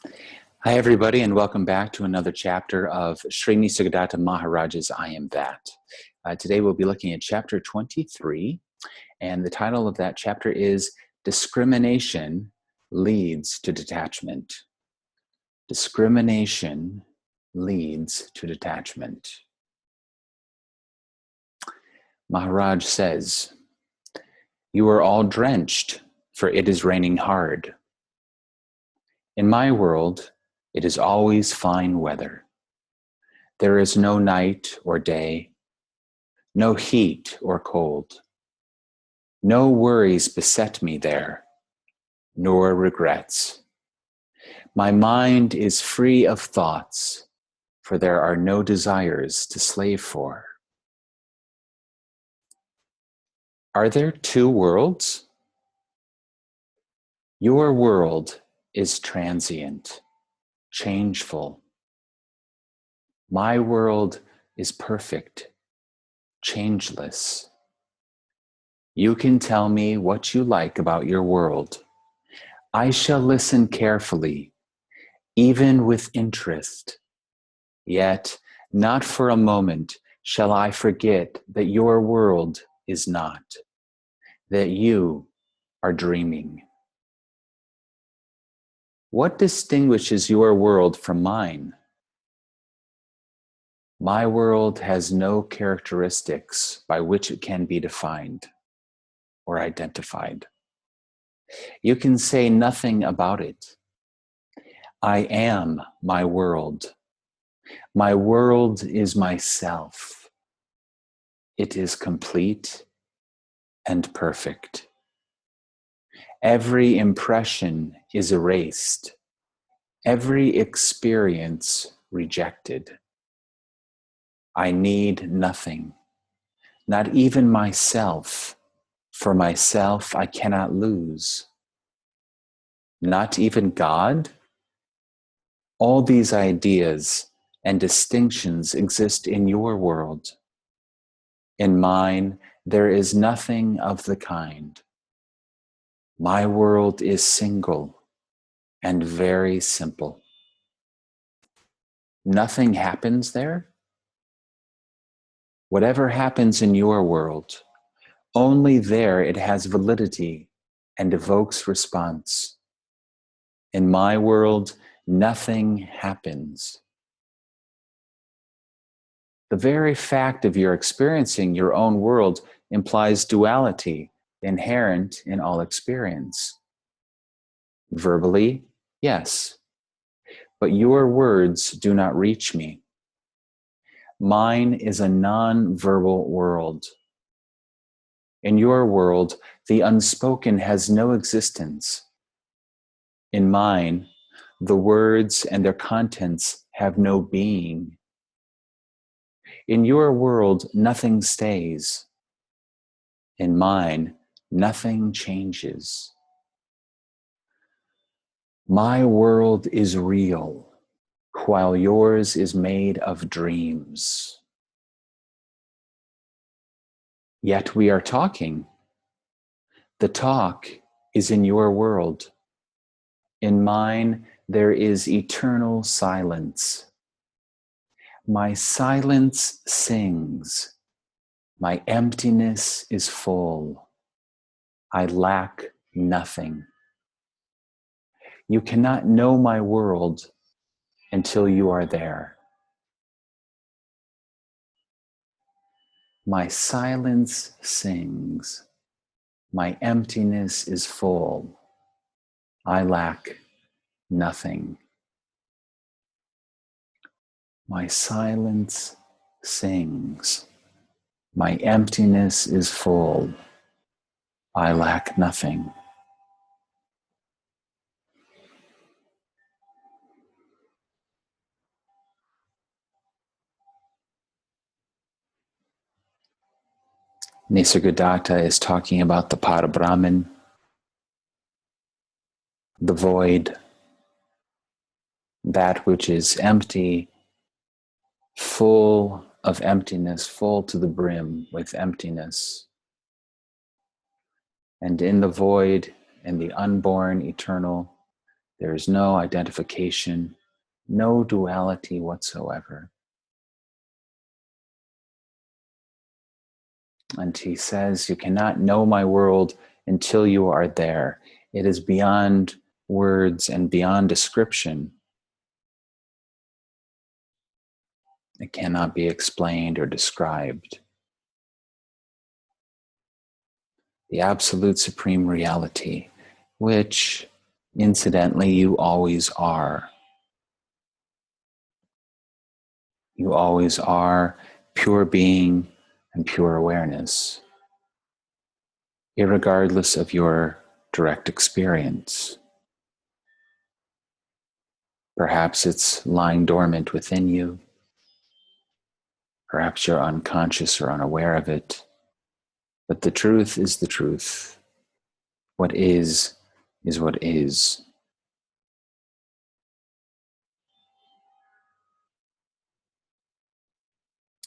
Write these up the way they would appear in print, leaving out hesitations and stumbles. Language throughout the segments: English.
Hi, everybody, and welcome back to another chapter of Sri Nisargadatta Maharaj's I Am That. Today we'll be looking at chapter 23, and the title of that chapter is Discrimination Leads to Detachment. Discrimination leads to detachment. Maharaj says, "You are all drenched, for it is raining hard. In my world, it is always fine weather. There is no night or day, no heat or cold. No worries beset me there, nor regrets. My mind is free of thoughts, for there are no desires to slave for." Are there two worlds? Your world is transient, changeful. My world is perfect, changeless. You can tell me what you like about your world. I shall listen carefully, even with interest. Yet, not for a moment shall I forget that your world is not, that you are dreaming. What distinguishes your world from mine? My world has no characteristics by which it can be defined or identified. You can say nothing about it. I am my world. My world is myself. It is complete and perfect. Every impression is erased. Every experience rejected. I need nothing, not even myself. For myself I cannot lose. Not even God? All these ideas and distinctions exist in your world. In mine, there is nothing of the kind. My world is single and very simple. Nothing happens there? Whatever happens in your world, only there it has validity and evokes response. In my world, nothing happens. The very fact of your experiencing your own world implies duality inherent in all experience. Verbally, yes, but your words do not reach me. Mine is a non-verbal world. In your world, the unspoken has no existence. In mine, the words and their contents have no being. In your world, nothing stays. In mine, nothing changes. My world is real, while yours is made of dreams. Yet we are talking. The talk is in your world. In mine, there is eternal silence. My silence sings. My emptiness is full. I lack nothing. You cannot know my world until you are there. My silence sings. My emptiness is full. I lack nothing. My silence sings. My emptiness is full. I lack nothing. Nisargadatta is talking about the Parabrahman, the void, that which is empty, full of emptiness, full to the brim with emptiness. And in the void, in the unborn eternal, There is no identification, no duality whatsoever. And he says, you cannot know my world until you are there. It is beyond words and beyond description. It cannot be explained or described. The absolute supreme reality, which incidentally you always are. You always are pure being and pure awareness, irregardless of your direct experience. Perhaps it's lying dormant within you. Perhaps you're unconscious or unaware of it. But the truth is the truth. What is what is.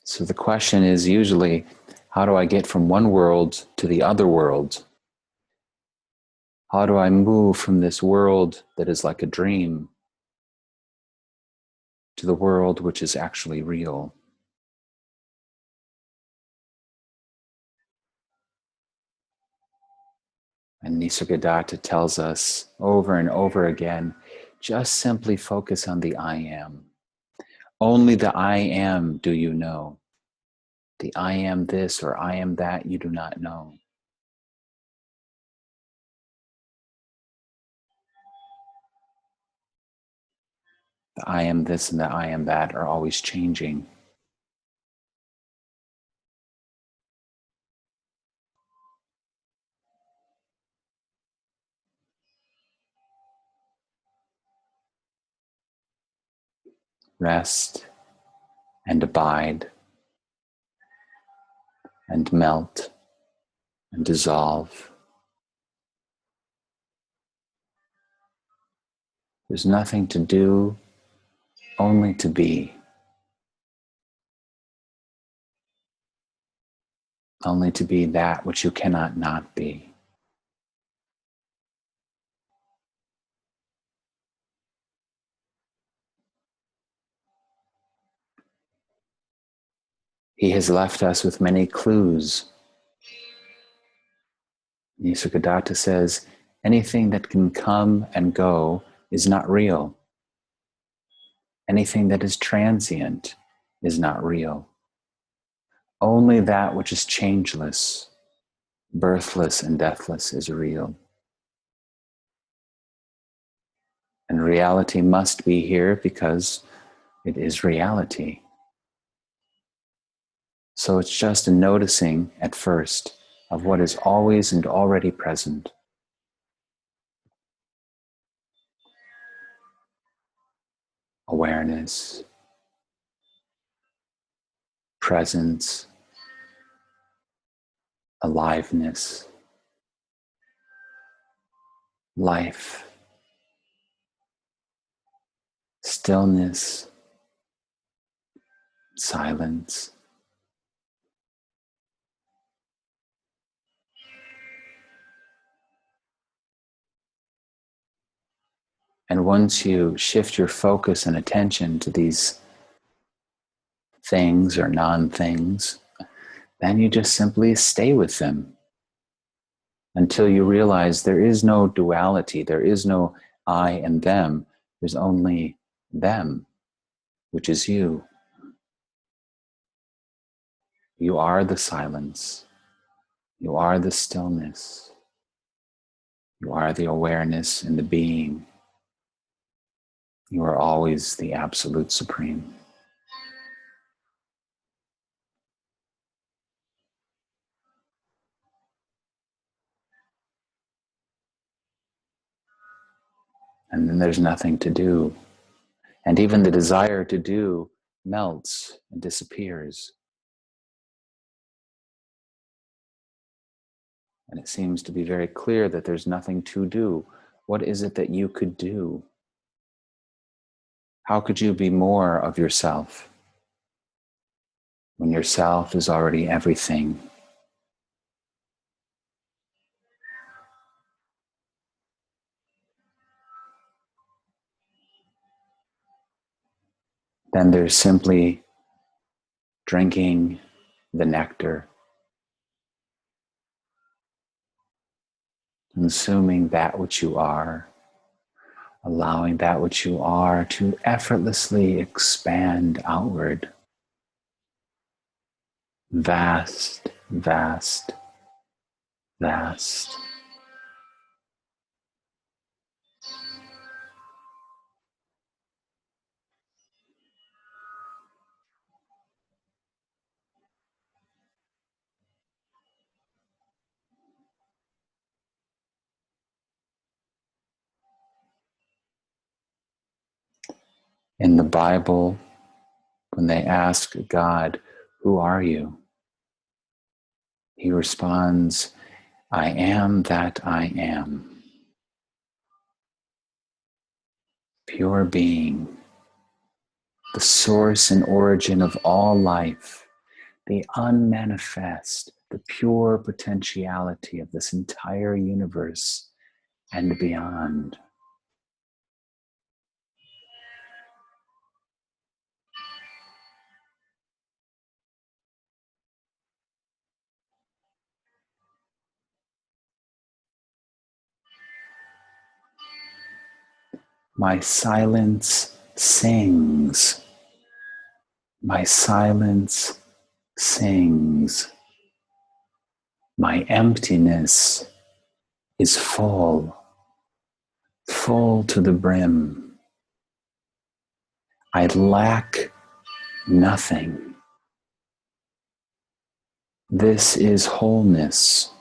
So the question is usually, how do I get from one world to the other world? How do I move from this world that is like a dream to the world which is actually real? And Nisargadatta tells us over and over again, just simply focus on the I am. Only the I am do you know. The I am this or I am that you do not know. The I am this and the I am that are always changing. Rest and abide and melt and dissolve. There's nothing to do, only to be. Only to be that which you cannot not be. He has left us with many clues. Nisargadatta says, anything that can come and go is not real. Anything that is transient is not real. Only that which is changeless, birthless and deathless is real. And reality must be here because it is reality. So it's just a noticing at first of what is always and already present. Awareness, presence, aliveness, life, stillness, silence. And once you shift your focus and attention to these things or non-things, then you just simply stay with them until you realize there is no duality, there is no I and them, there's only them, which is you. You are the silence, you are the stillness, you are the awareness and the being. You are always the absolute supreme. And then there's nothing to do. And even the desire to do melts and disappears. And it seems to be very clear that there's nothing to do. What is it that you could do? How could you be more of yourself when yourself is already everything? then there's simply drinking the nectar, consuming that which you are, allowing that which you are to effortlessly expand outward. Vast, vast, vast. In the Bible, when they ask God, "Who are you?" He responds, "I am that I am." Pure being, the source and origin of all life, the unmanifest, the pure potentiality of this entire universe and beyond. My silence sings. My silence sings. My emptiness is full, full to the brim. I lack nothing. This is wholeness.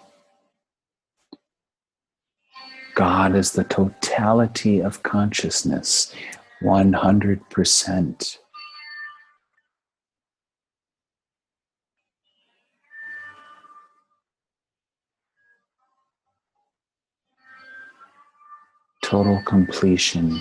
God is the totality of consciousness, 100%. Total completion.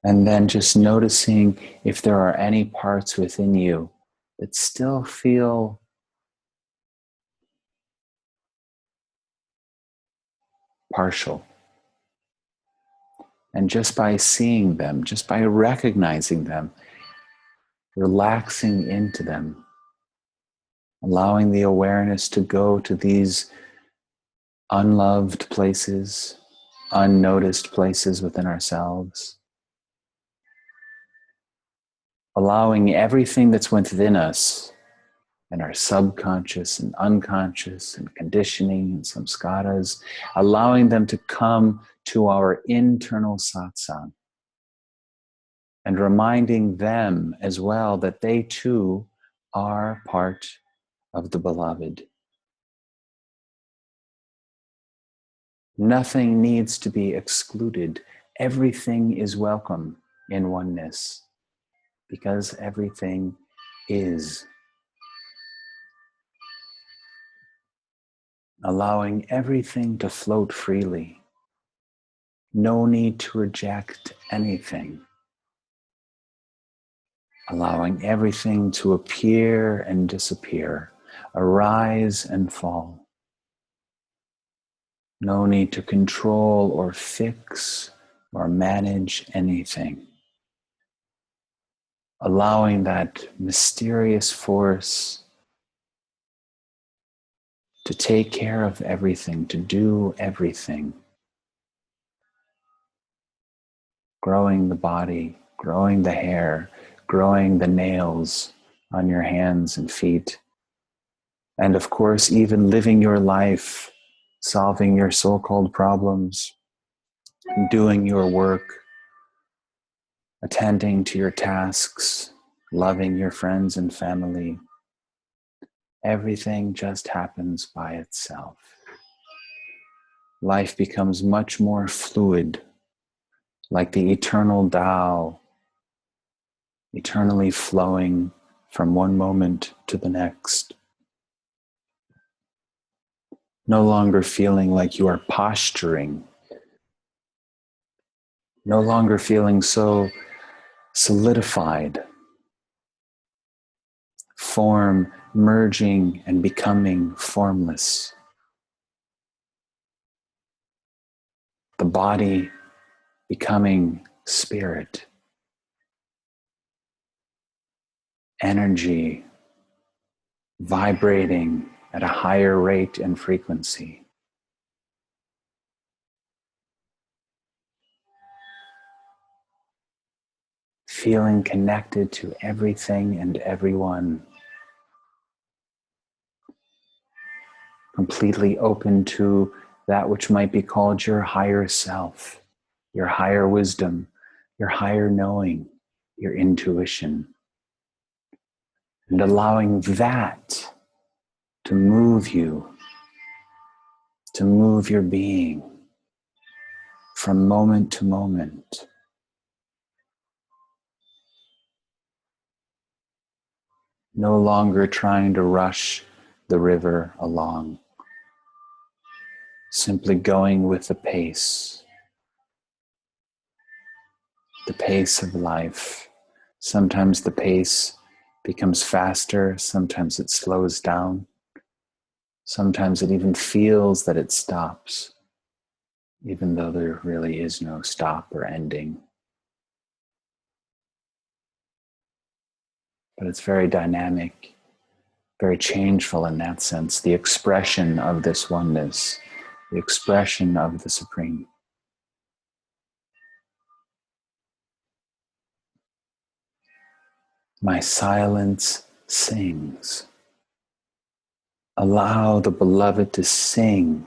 And then just noticing if there are any parts within you that still feel partial. And just by seeing them, just by recognizing them, relaxing into them, allowing the awareness to go to these unloved places, unnoticed places within ourselves, allowing everything that's within us and our subconscious and unconscious and conditioning and samskaras, allowing them to come to our internal satsang and reminding them as well that they too are part of the beloved. Nothing needs to be excluded. Everything is welcome in oneness because everything is. Allowing everything to float freely. No need to reject anything. Allowing everything to appear and disappear, arise and fall. No need to control or fix or manage anything. Allowing that mysterious force to take care of everything, to do everything. Growing the body, growing the hair, growing the nails on your hands and feet. And of course, even living your life, solving your so-called problems, doing your work, attending to your tasks, loving your friends and family. Everything just happens by itself. Life becomes much more fluid, like the eternal Tao, eternally flowing from one moment to the next. No longer feeling like you are posturing, no longer feeling so solidified, form merging and becoming formless. The body becoming spirit. Energy vibrating at a higher rate and frequency. Feeling connected to everything and everyone. Completely open to that which might be called your higher self, your higher wisdom, your higher knowing, your intuition. And allowing that to move you, to move your being from moment to moment. No longer trying to rush the river along, simply going with the pace of life. Sometimes the pace becomes faster, sometimes it slows down, sometimes it even feels that it stops, even though there really is no stop or ending. But it's very dynamic, very changeful in that sense, the expression of this oneness, the expression of the Supreme. My silence sings. Allow the beloved to sing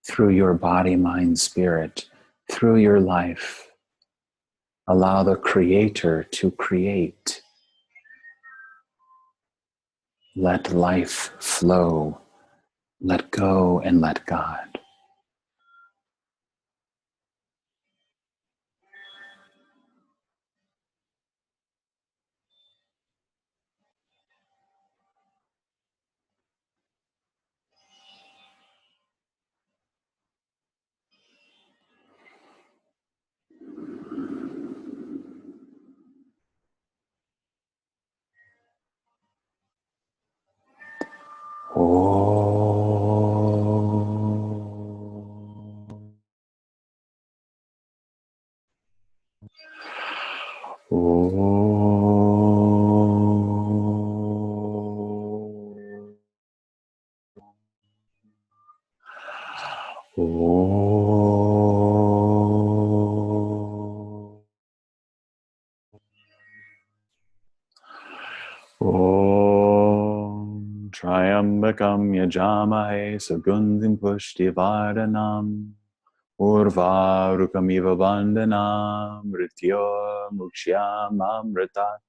through your body, mind, spirit, through your life. Allow the Creator to create. Let life flow. Let go and let God. Om Triambakam Yajamahe Sugandhim Pushtivardhanam Urvarukamiva Bandhanam Mrityo Mukshyam Amritat.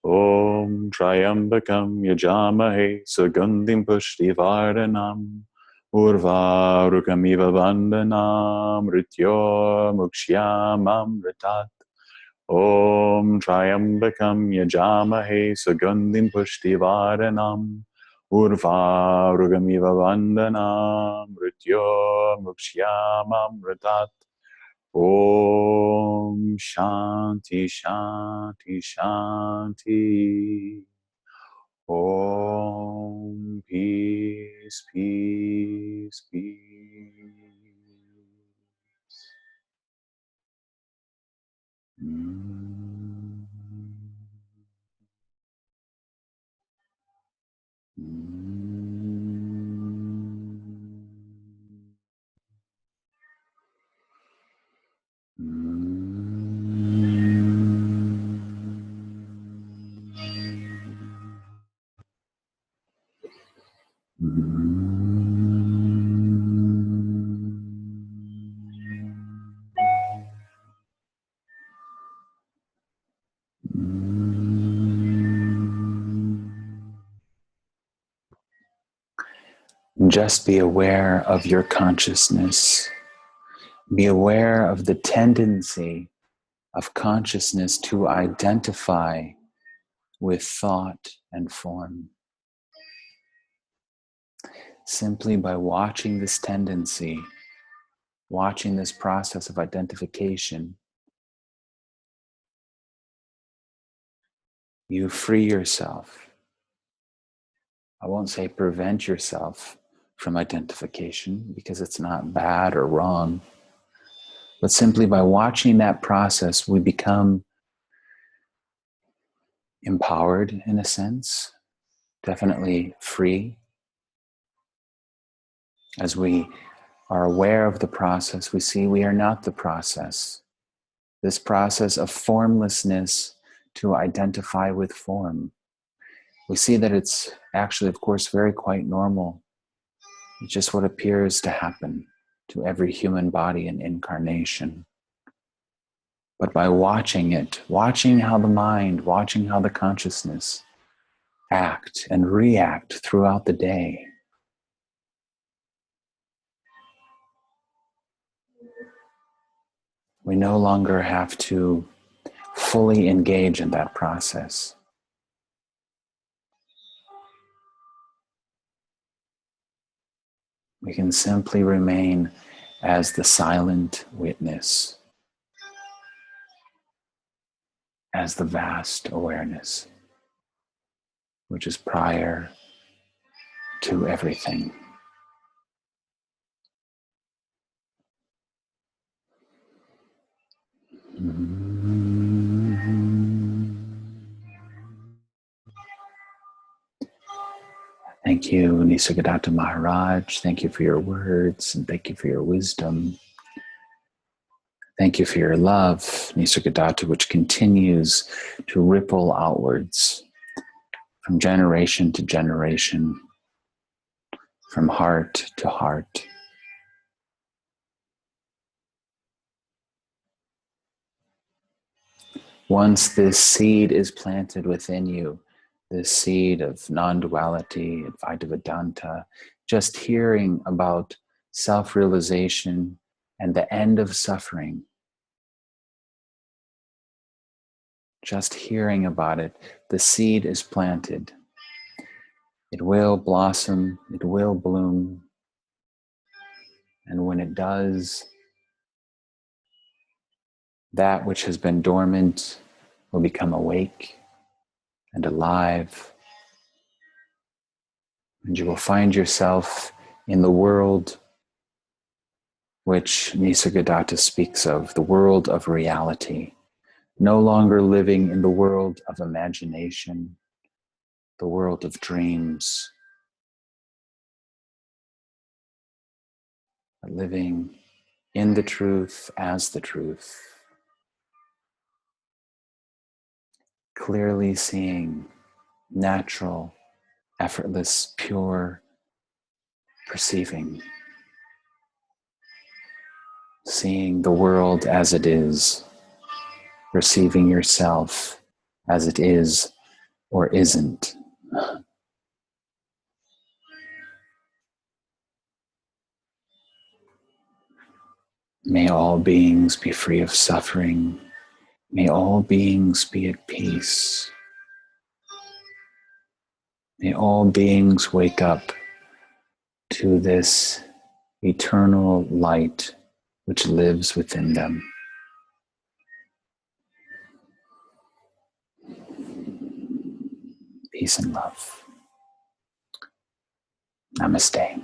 Om Triambakam Yajamahe Sugandhim Pushtivardhanam Urvarukamiva Bandhanam Mrityo Mukshyam Amritat. Om Triambakam Yajamahe Sugandhim Pushtivardhanam Urvarugamiva Vandhanam Mrityo Mukshyam Amritat. Om Shanti Shanti Shanti. Om Peace Peace Peace. Just be aware of your consciousness. Be aware of the tendency of consciousness to identify with thought and form. Simply by watching this tendency, watching this process of identification, you free yourself I won't say prevent yourself from identification, because it's not bad or wrong. But simply by watching that process, we become empowered in a sense, definitely free. As we are aware of the process, we see we are not the process. This process of formlessness to identify with form. We see that it's actually, of course, very quite normal. It's just what appears to happen to every human body and incarnation. But by watching it, watching how the mind, watching how the consciousness act and react throughout the day, we no longer have to fully engage in that process. We can simply remain as the silent witness, as the vast awareness, which is prior to everything. Thank you, Nisargadatta Maharaj. Thank you for your words, and thank you for your wisdom. Thank you for your love, Nisargadatta, which continues to ripple outwards from generation to generation, from heart to heart. Once this seed is planted within you, this seed of non-duality, Advaita Vedanta, just hearing about self-realization and the end of suffering, just hearing about it, the seed is planted. It will blossom, it will bloom, and when it does, that which has been dormant will become awake and alive, and you will find yourself in the world which Nisargadatta speaks of, the world of reality, no longer living in the world of imagination, the world of dreams, but living in the truth as the truth, clearly seeing natural, effortless, pure perceiving, seeing the world as it is, perceiving yourself as it is or isn't. May all beings be free of suffering. May all beings be at peace. May all beings wake up to this eternal light which lives within them. Peace and love. Namaste.